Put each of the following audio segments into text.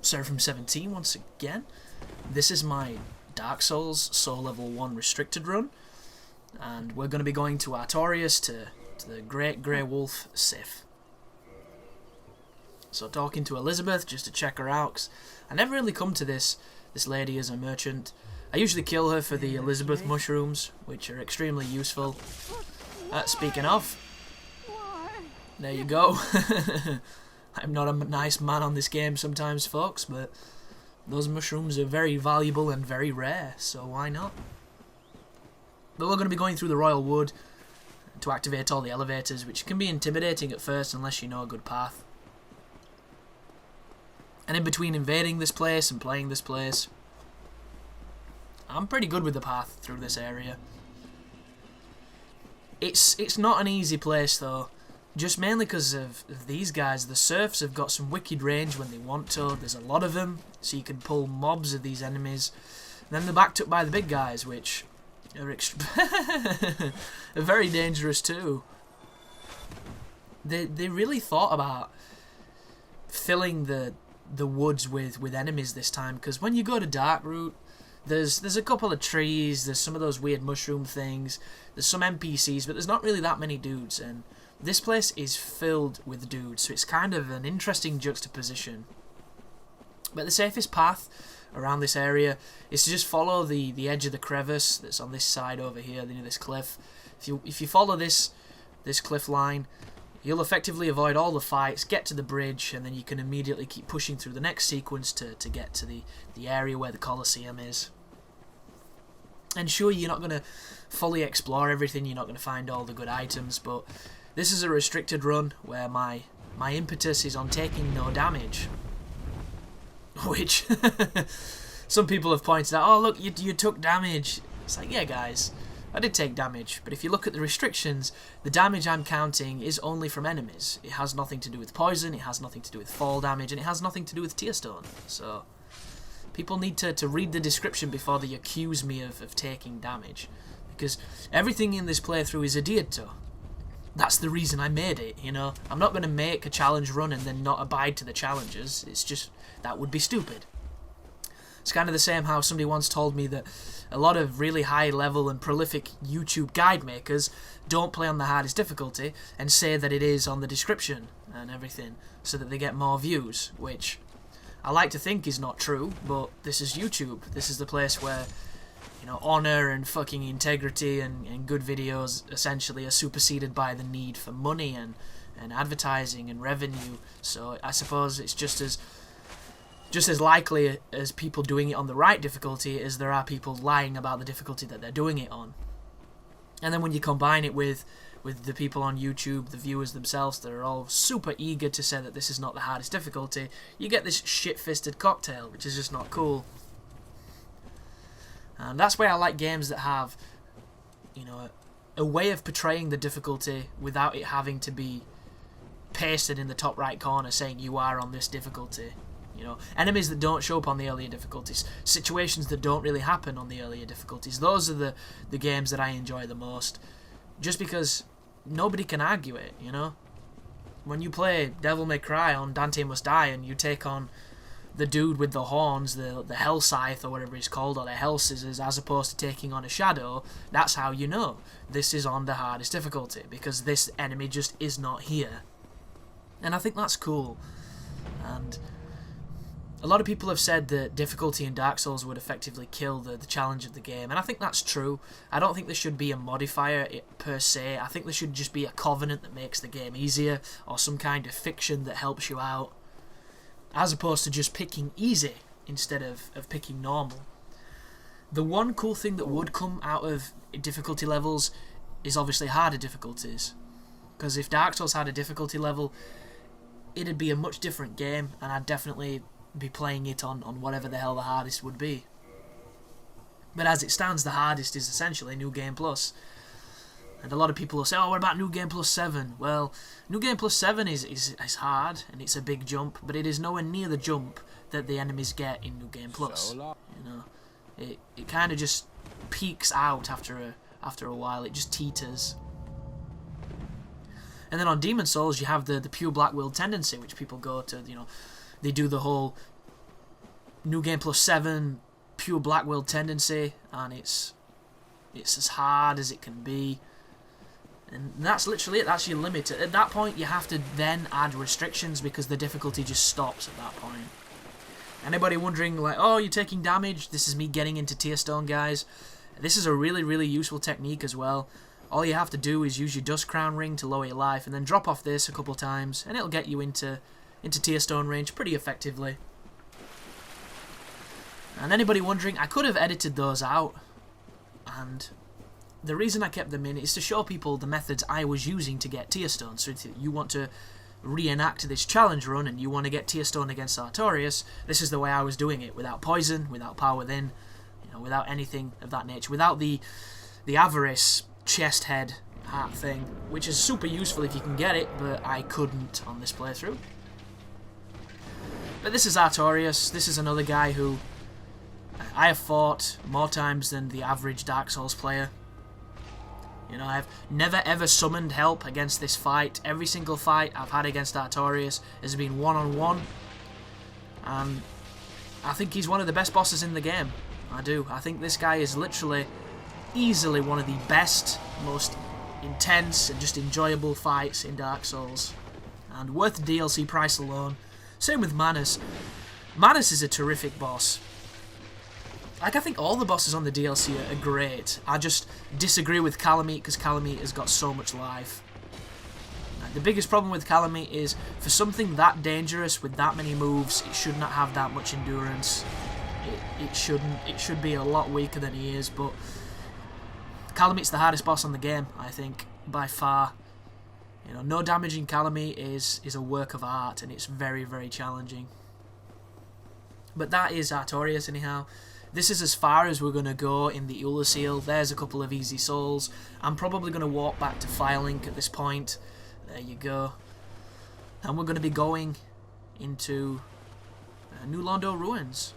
Seraphim 17 once again. This is my Dark Souls Soul Level 1 Restricted run, and we're going to be going to Artorias to the Great Grey Wolf Sith. So talking to Elizabeth just to check her out, 'cause I never really come to this lady as a merchant. I usually kill her for the Elizabeth mushrooms, which are extremely useful. Speaking of, there you go. I'm not a nice man on this game sometimes, folks, but those mushrooms are very valuable and very rare, so why not? But we're going to be going through the Royal Wood to activate all the elevators, which can be intimidating at first unless you know a good path. And in between invading this place and playing this place, I'm pretty good with the path through this area. It's not an easy place though, just mainly because of these guys. The serfs have got some wicked range when they want to. There's a lot of them, so you can pull mobs of these enemies. And then they're backed up by the big guys, which are, are very dangerous too. They really thought about filling the woods with enemies this time, because when you go to Darkroot, there's a couple of trees, there's some of those weird mushroom things, there's some NPCs, but there's not really that many dudes, and this place is filled with dudes, so it's kind of an interesting juxtaposition. But the safest path around this area is to just follow the edge of the crevice that's on this side over here, near this cliff. If you follow this cliff line, you'll effectively avoid all the fights, get to the bridge, and then you can immediately keep pushing through the next sequence to get to the area where the Colosseum is. And sure, you're not going to fully explore everything, you're not going to find all the good items, but this is a restricted run where my impetus is on taking no damage. Which, some people have pointed out, oh look, you took damage. It's like, yeah guys, I did take damage, but if you look at the restrictions, the damage I'm counting is only from enemies. It has nothing to do with poison, it has nothing to do with fall damage, and it has nothing to do with tear stone. So people need to read the description before they accuse me of taking damage, because everything in this playthrough is adhered to. That's the reason I made it, you know. I'm not going to make a challenge run and then not abide to the challenges. It's just, that would be stupid. It's kind of the same how somebody once told me that a lot of really high level and prolific YouTube guide makers don't play on the hardest difficulty and say that it is on the description and everything so that they get more views, which I like to think is not true, but this is YouTube. This is the place where, you know, honor and fucking integrity and good videos essentially are superseded by the need for money and advertising and revenue. So I suppose it's just as likely as people doing it on the right difficulty as there are people lying about the difficulty that they're doing it on. And then when you combine it with the people on YouTube, the viewers themselves, that are all super eager to say that this is not the hardest difficulty, you get this shit-fisted cocktail, which is just not cool. And that's why I like games that have, you know, a way of portraying the difficulty without it having to be pasted in the top right corner saying you are on this difficulty. You know, enemies that don't show up on the earlier difficulties, situations that don't really happen on the earlier difficulties. Those are the games that I enjoy the most, just because nobody can argue it, you know. When you play Devil May Cry on Dante Must Die and you take on the dude with the horns, the Hell Scythe or whatever he's called, or the Hell Scissors, as opposed to taking on a Shadow, that's how you know this is on the hardest difficulty, because this enemy just is not here. And I think that's cool. And a lot of people have said that difficulty in Dark Souls would effectively kill the challenge of the game, and I think that's true. I don't think there should be a modifier per se. I think there should just be a covenant that makes the game easier, or some kind of fiction that helps you out, as opposed to just picking easy instead of picking normal. The one cool thing that would come out of difficulty levels is obviously harder difficulties, because if Dark Souls had a difficulty level, it'd be a much different game, and I'd definitely be playing it on whatever the hell the hardest would be. But as it stands, the hardest is essentially New Game Plus. And a lot of people will say, oh, what about New Game Plus 7? Well, New Game Plus 7 is hard, and it's a big jump, but it is nowhere near the jump that the enemies get in New Game Plus. You know, it kind of just peaks out after a while. It just teeters. And then on Demon Souls, you have the pure Black Will tendency, which people go to, you know, they do the whole New Game Plus 7, pure Black World tendency, and it's as hard as it can be. And that's literally it, that's your limit. At that point, you have to then add restrictions because the difficulty just stops at that point. Anybody wondering, like, oh, you're taking damage? This is me getting into Tear Stone, guys. This is a really, really useful technique as well. All you have to do is use your Dust Crown Ring to lower your life, and then drop off this a couple times, and it'll get you into Tear Stone range pretty effectively. And anybody wondering, I could have edited those out, and the reason I kept them in is to show people the methods I was using to get Tear Stone. So if you want to reenact this challenge run and you want to get Tear Stone against Artorias, this is the way I was doing it, without poison, without power within, you know, without anything of that nature, without the Avarice chest head hat thing, which is super useful if you can get it, but I couldn't on this playthrough. But this is Artorias. This is another guy who I have fought more times than the average Dark Souls player. You know, I've never ever summoned help against this fight. Every single fight I've had against Artorias has been one-on-one. And I think he's one of the best bosses in the game. I do. I think this guy is literally, easily one of the best, most intense and just enjoyable fights in Dark Souls. And worth the DLC price alone. Same with Manus. Manus is a terrific boss. Like, I think all the bosses on the DLC are great. I just disagree with Calamite because Calamite has got so much life. The biggest problem with Calamite is, for something that dangerous with that many moves, it should not have that much endurance. It shouldn't. It should be a lot weaker than he is, but Calamite's the hardest boss on the game, I think, by far. You know, no damaging Calamite is a work of art, and it's very, very challenging. But that is Artorias anyhow. This is as far as we're going to go in the Ulasil. There's a couple of easy souls. I'm probably going to walk back to Firelink at this point. There you go. And we're going to be going into New Londo Ruins.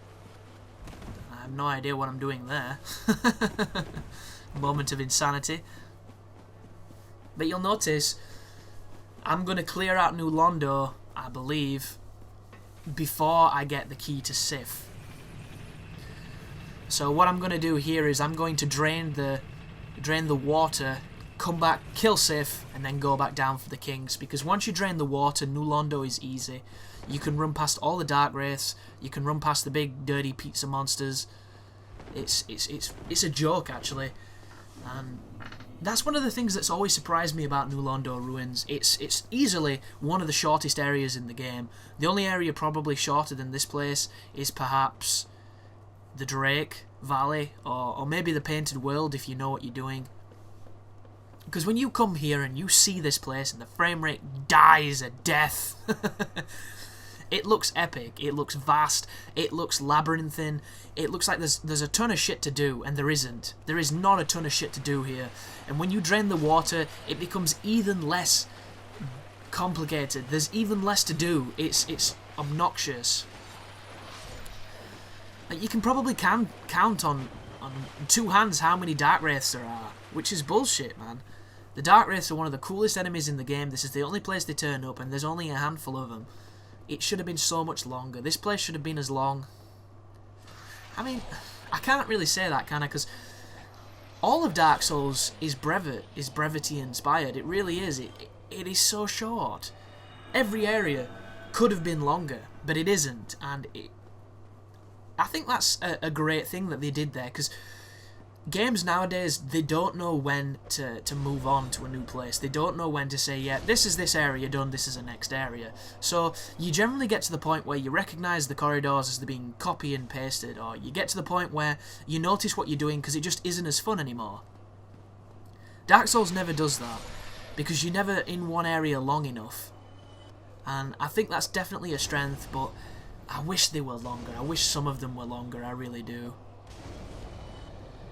I have no idea what I'm doing there. Moment of insanity. But you'll notice I'm going to clear out New Londo, I believe, before I get the key to Sif. So what I'm going to do here is I'm going to drain the water, come back, kill Sif, and then go back down for the Kings. Because once you drain the water, New Londo is easy. You can run past all the Dark Wraiths. You can run past the big dirty pizza monsters. It's a joke, actually. And that's one of the things that's always surprised me about New Londo Ruins. It's easily one of the shortest areas in the game. The only area probably shorter than this place is perhaps the Drake Valley, or maybe the Painted World if you know what you're doing. Because when you come here and you see this place and the frame rate dies a death, it looks epic, it looks vast, it looks labyrinthine, it looks like there's a ton of shit to do, and there isn't. There is not a ton of shit to do here. And when you drain the water, it becomes even less complicated. There's even less to do. It's obnoxious. You can probably count on two hands how many Dark Wraiths there are, which is bullshit, man. The Dark Wraiths are one of the coolest enemies in the game. This is the only place they turn up, and there's only a handful of them. It should have been so much longer. This place should have been as long. I mean, I can't really say that, can I? Because all of Dark Souls is brevity inspired. It really is. It is so short. Every area could have been longer, but it isn't, and I think that's a great thing that they did there, because games nowadays, they don't know when to move on to a new place. They don't know when to say, yeah, this is this area done, this is the next area. So you generally get to the point where you recognise the corridors as they're being copy and pasted, or you get to the point where you notice what you're doing because it just isn't as fun anymore. Dark Souls never does that, because you're never in one area long enough. And I think that's definitely a strength, but I wish they were longer. I wish some of them were longer, I really do.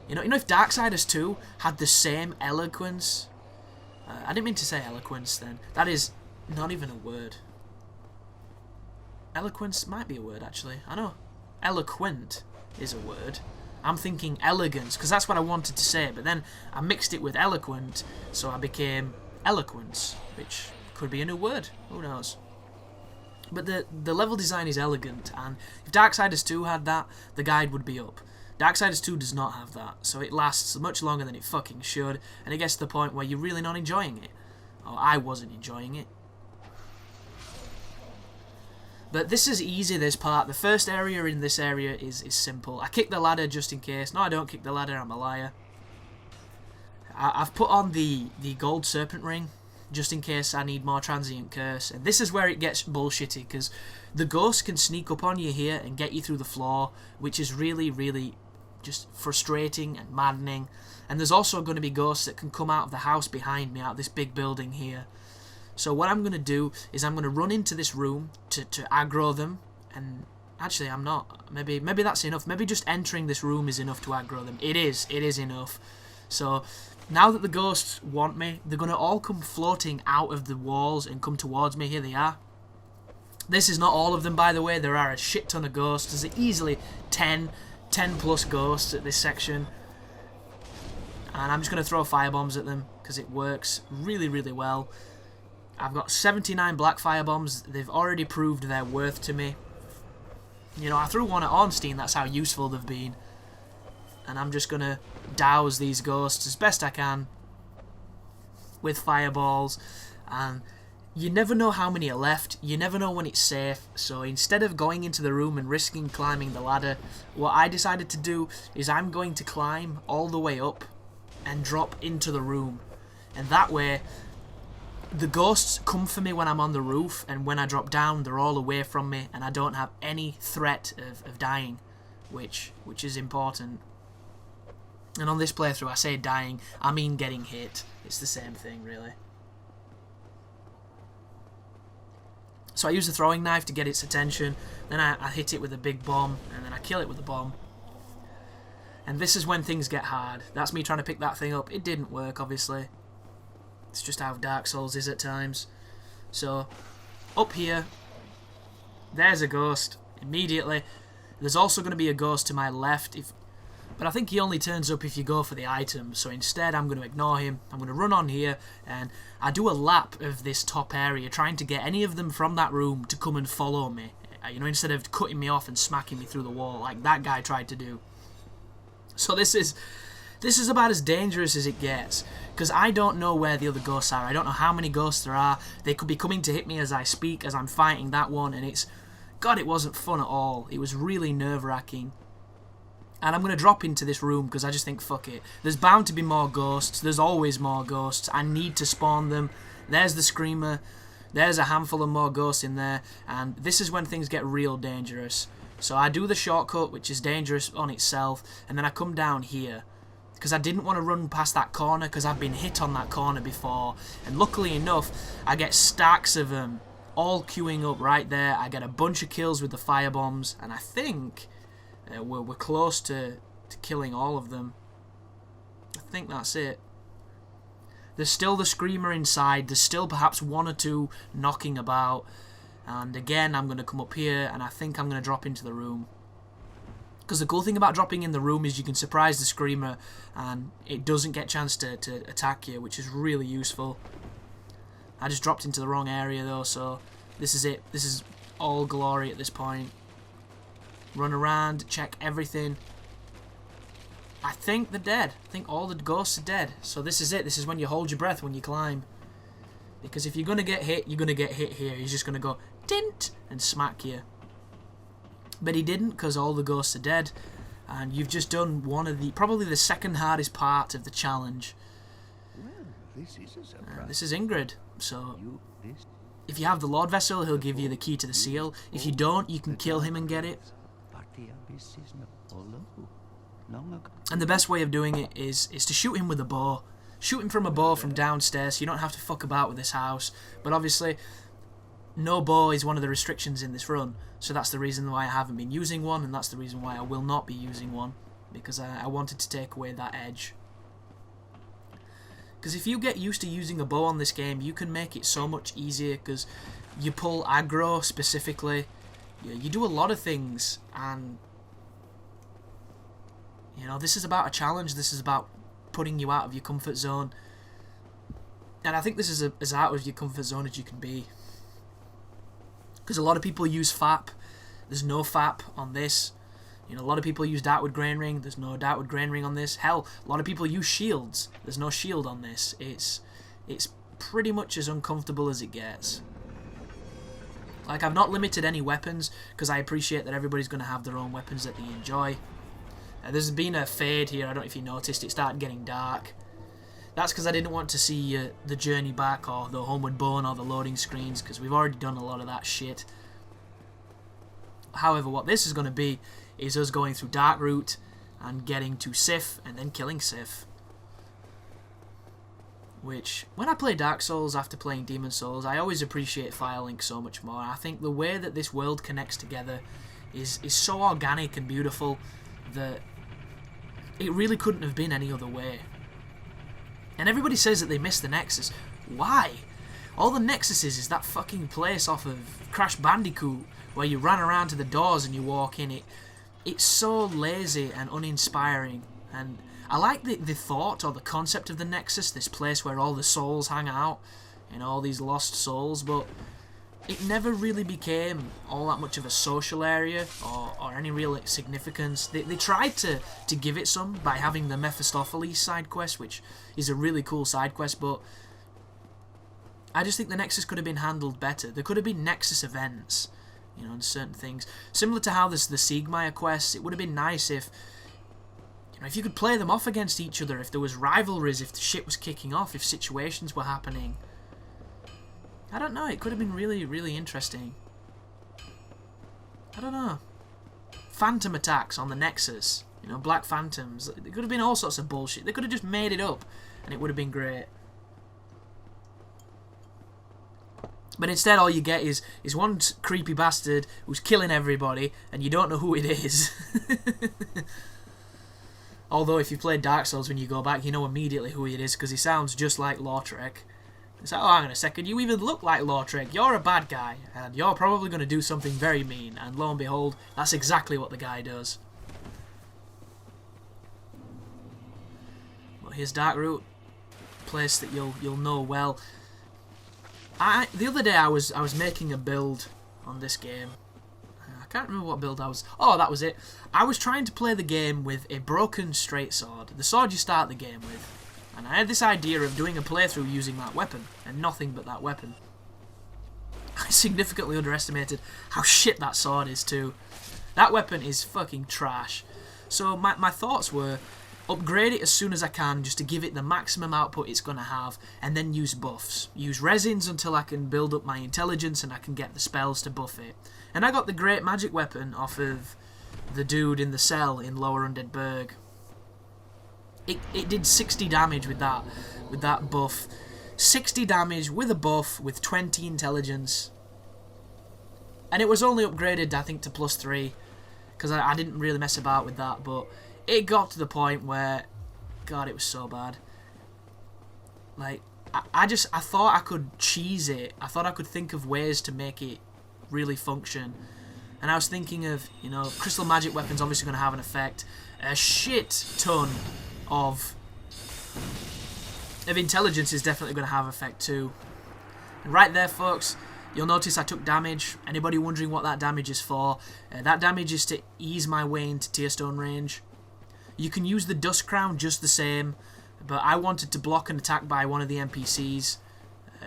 You know if Darksiders 2 had the same eloquence... I didn't mean to say eloquence then. That is not even a word. Eloquence might be a word, actually. I know. Eloquent is a word. I'm thinking elegance, because that's what I wanted to say, but then I mixed it with eloquent, so I became eloquence, which could be a new word. Who knows? But the level design is elegant, and if Darksiders 2 had that, the guide would be up. Darksiders 2 does not have that, so it lasts much longer than it fucking should, and it gets to the point where you're really not enjoying it. Or I wasn't enjoying it. But this is easy, this part. The first area in this area is simple. I kick the ladder just in case. No, I don't kick the ladder, I'm a liar. I've put on the gold serpent ring, just in case I need more transient curse. And this is where it gets bullshitty, because the ghost can sneak up on you here and get you through the floor, which is really, really just frustrating and maddening. And there's also going to be ghosts that can come out of the house behind me, out of this big building here. So what I'm going to do is I'm going to run into this room to aggro them. And actually, I'm not. Maybe that's enough. Maybe just entering this room is enough to aggro them. It is enough. So now that the ghosts want me, they're going to all come floating out of the walls and come towards me. Here they are. This is not all of them, by the way. There are a shit ton of ghosts. There's easily 10 plus ghosts at this section. And I'm just going to throw firebombs at them because it works really, really well. I've got 79 black firebombs. They've already proved their worth to me. You know, I threw one at Ornstein. That's how useful they've been. And I'm just going to douse these ghosts as best I can with fireballs. And you never know how many are left. You never know when it's safe. So instead of going into the room and risking climbing the ladder, what I decided to do is I'm going to climb all the way up and drop into the room. And that way, the ghosts come for me when I'm on the roof, and when I drop down, they're all away from me, and I don't have any threat of dying, which is important. And on this playthrough, I say dying, I mean getting hit. It's the same thing, really. So I use the throwing knife to get its attention, then I hit it with a big bomb, and then I kill it with a bomb. And this is when things get hard. That's me trying to pick that thing up. It didn't work, obviously. It's just how Dark Souls is at times. So, up here, there's a ghost immediately. There's also going to be a ghost to my left, but I think he only turns up if you go for the item. So instead, I'm going to ignore him. I'm going to run on here, and I do a lap of this top area, trying to get any of them from that room to come and follow me. You know, instead of cutting me off and smacking me through the wall like that guy tried to do. So this is about as dangerous as it gets, because I don't know where the other ghosts are. I don't know how many ghosts there are. They could be coming to hit me as I speak, as I'm fighting that one, and God, it wasn't fun at all. It was really nerve-wracking. And I'm going to drop into this room because I just think, fuck it. There's bound to be more ghosts. There's always more ghosts. I need to spawn them. There's the Screamer. There's a handful of more ghosts in there, and this is when things get real dangerous. So I do the shortcut, which is dangerous on itself, and then I come down here. Because I didn't want to run past that corner, because I've been hit on that corner before. And luckily enough, I get stacks of them all queuing up right there. I get a bunch of kills with the firebombs, and I think we're close to killing all of them. I think that's it. There's still the Screamer inside. There's still perhaps one or two knocking about. And again, I'm going to come up here, and I think I'm going to drop into the room. Because the cool thing about dropping in the room is you can surprise the Screamer, and it doesn't get a chance to attack you, which is really useful. I just dropped into the wrong area, though, so this is it. This is all glory at this point. Run around, check everything. I think they're dead. I think all the ghosts are dead. So this is it. This is when you hold your breath when you climb. Because if you're going to get hit, you're going to get hit here. He's just going to go, dint, and smack you. But he didn't, because all the ghosts are dead. And you've just done probably the second hardest part of the challenge. Well, this is a surprise. This is Ingward. So, if you have the Lord Vessel, he'll give you the key to the seal. If you don't, you can kill him and get it. And the best way of doing it is to shoot him with a bow. Shoot him from a bow from downstairs, so you don't have to fuck about with this house. But obviously, no bow is one of the restrictions in this run. So that's the reason why I haven't been using one, and that's the reason why I will not be using one. Because I wanted to take away that edge. Because if you get used to using a bow on this game, you can make it so much easier, because you pull aggro specifically. You do a lot of things, and you know, this is about a challenge. This is about putting you out of your comfort zone. And I think this is as out of your comfort zone as you can be. Because a lot of people use FAP. There's no FAP on this. You know, a lot of people use Darkwood Grain Ring. There's no Darkwood Grain Ring on this. Hell, a lot of people use shields. There's no shield on this. It's pretty much as uncomfortable as it gets. Like, I've not limited any weapons because I appreciate that everybody's going to have their own weapons that they enjoy. There's been a fade here. I don't know if you noticed. It started getting dark. That's because I didn't want to see the journey back or the homeward bone or the loading screens, because we've already done a lot of that shit. However, what this is going to be is us going through Darkroot and getting to Sif and then killing Sif. Which, when I play Dark Souls after playing Demon Souls, I always appreciate Firelink so much more. I think the way that this world connects together is so organic and beautiful that it really couldn't have been any other way. And everybody says that they miss the Nexus. Why? All the Nexuses is that fucking place off of Crash Bandicoot where you run around to the doors and you walk in. It's so lazy and uninspiring. And I like the thought or the concept of the Nexus, this place where all the souls hang out, you know, all these lost souls, but it never really became all that much of a social area or any real significance. They tried to give it some by having the Mephistopheles side quest, which is a really cool side quest, but I just think the Nexus could have been handled better. There could have been Nexus events, you know, and certain things. Similar to how there's the Siegmeyer quests, it would have been nice if, you know, if you could play them off against each other, if there was rivalries, if the shit was kicking off, if situations were happening. I don't know, it could have been really, really interesting. I don't know. Phantom attacks on the Nexus, you know, Black Phantoms. It could have been all sorts of bullshit. They could have just made it up, and it would have been great. But instead all you get is one creepy bastard who's killing everybody, and you don't know who it is. Although if you played Dark Souls, when you go back, you know immediately who it is, because he sounds just like Lautrec. It's like, oh, hang on a second, you even look like Lautrec, you're a bad guy, and you're probably going to do something very mean, and lo and behold, that's exactly what the guy does. But here's Darkroot, place that you'll know well. The other day I was making a build on this game. I can't remember what build I was... Oh, that was it. I was trying to play the game with a broken straight sword, the sword you start the game with. And I had this idea of doing a playthrough using that weapon, and nothing but that weapon. I significantly underestimated how shit that sword is too. That weapon is fucking trash. So my thoughts were, upgrade it as soon as I can, just to give it the maximum output it's going to have, and then use buffs. Use resins until I can build up my intelligence and I can get the spells to buff it. And I got the great magic weapon off of the dude in the cell in Lower Undead Burg. It did 60 damage with that buff. 60 damage with a buff with 20 intelligence. And it was only upgraded, I think, to +3, because I didn't really mess about with that, but it got to the point where, God, it was so bad. Like, I thought I could cheese it. I thought I could think of ways to make it really function. And I was thinking of, you know, crystal magic weapons obviously going to have an effect. A shit ton of intelligence is definitely going to have effect too. And right there, folks, you'll notice I took damage. Anybody wondering what that damage is for? That damage is to ease my way into Tearstone range. You can use the Dust Crown just the same, but I wanted to block an attack by one of the NPCs.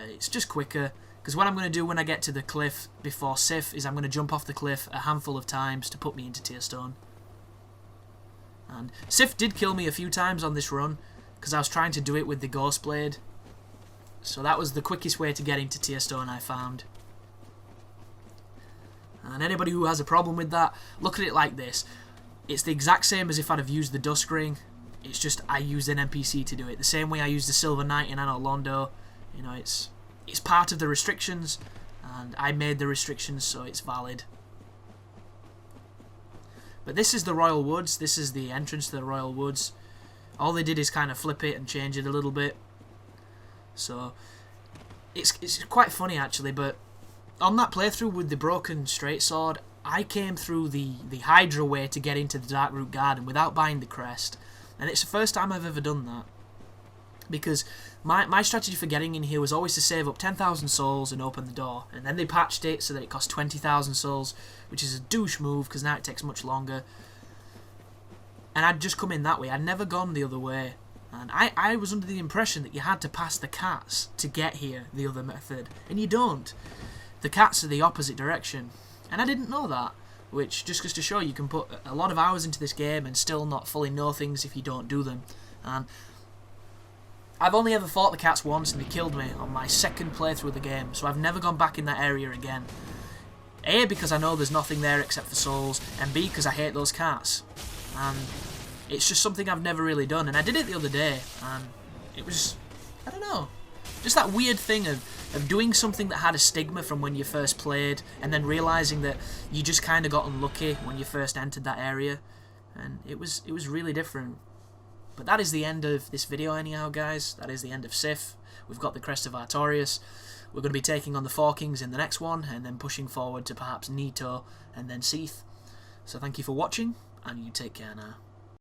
It's just quicker, because what I'm going to do when I get to the cliff before Sif is I'm going to jump off the cliff a handful of times to put me into Tearstone. And Sif did kill me a few times on this run, because I was trying to do it with the Ghost Blade. So that was the quickest way to get into Tearstone, I found. And anybody who has a problem with that, look at it like this. It's the exact same as if I'd have used the Dusk Ring. It's just I used an NPC to do it. The same way I used the Silver Knight in Anno Londo. You know, it's part of the restrictions, and I made the restrictions, so it's valid. But this is the Royal Woods. This is the entrance to the Royal Woods. All they did is kind of flip it and change it a little bit. So it's quite funny actually, but on that playthrough with the broken straight sword, I came through the Hydra way to get into the Darkroot Garden without buying the crest. And it's the first time I've ever done that. because my strategy for getting in here was always to save up 10,000 souls and open the door, and then they patched it so that it cost 20,000 souls, which is a douche move because now it takes much longer. And I'd just come in that way. I'd never gone the other way. And I was under the impression that you had to pass the cats to get here the other method, and you don't. The cats are the opposite direction, and I didn't know that, which just goes to show you can put a lot of hours into this game and still not fully know things if you don't do them. And I've only ever fought the cats once, and they killed me on my second playthrough of the game, so I've never gone back in that area again. A, because I know there's nothing there except for souls, and B, because I hate those cats. And it's just something I've never really done, and I did it the other day, and it was, I don't know, just that weird thing of doing something that had a stigma from when you first played, and then realising that you just kind of got unlucky when you first entered that area, and it was really different. But that is the end of this video anyhow, guys. That is the end of Sif. We've got the Crest of Artorias. We're going to be taking on the Four Kings in the next one, and then pushing forward to perhaps Nito, and then Seath. So thank you for watching, and you take care now.